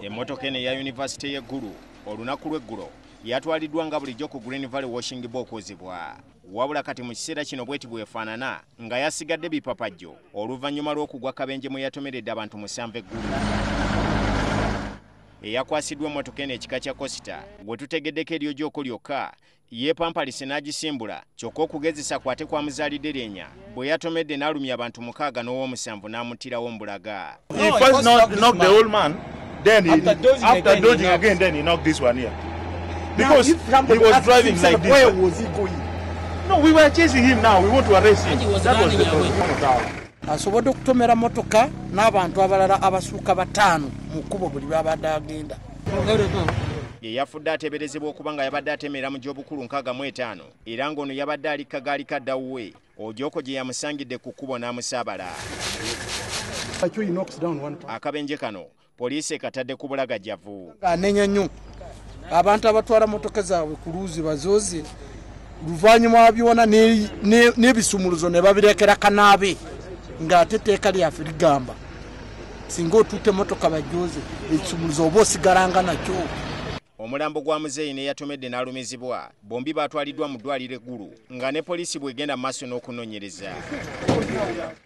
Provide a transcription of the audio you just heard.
Emmotoka eno eya Yunivasite y'e Gulu olunaku lw'eggulo yatwaliddwa nga bulijjo ku Green Valley washing okuzibwa. Wabula kati mu kiseera kino bweti bwefaanana nga yasigadde bipapajjo oluvannyuma lw'okugwa Akabenje mwe yatomeredde abantu 7 eggulu. Eyakwasiddwa emmotoka eno ekika kya Kosita bwe tutegeddeko erya Ojok lyokka yeepampalise n'agisimbula kyokka okugezesa kwate kwa muzaalidde erya bwe yatomedde n'alumya abantu 6 n'ow'omusanvu n'amuttirawo mbulaga. He first knocked the old man, then after dodging again, then he knocked this one here. Because he was driving like this. Where was he going? No, we were chasing him now. We want to arrest him. That was the problem. Asobodde okutomera motoka n'abantu abalala abasuuka 5 mu kkubo buli babadde agenda. Yeyafudde ateeberezebwa okuba nga yabadde atemera mu gy'obukulu 65 era ng'ono yabadde ali kagaali ka ddawuwe Ojok gye yamusangidde ku kkubo n'amusaabala. Akabenje kano poliisi ekatadde ku bulagajjavu. Anenya nnyo abantu abatwala motoka zaabwe ku luuzi bazooze luvannyuma babiwona n'ebisumuluzo ne babirekera kanaabe ng'ate etteeka lyaffe ligamba singa otutte motoka bajooze ekisumuluzo oba osigalanga nakyo. Omulambo gwa muzeeyi n'eyatomedde n'alumizibwa bombi baatwaliddwa mu ddwaliro eggulu nga ne poliisi bw'egenda mu maaso n'okunoonyereza.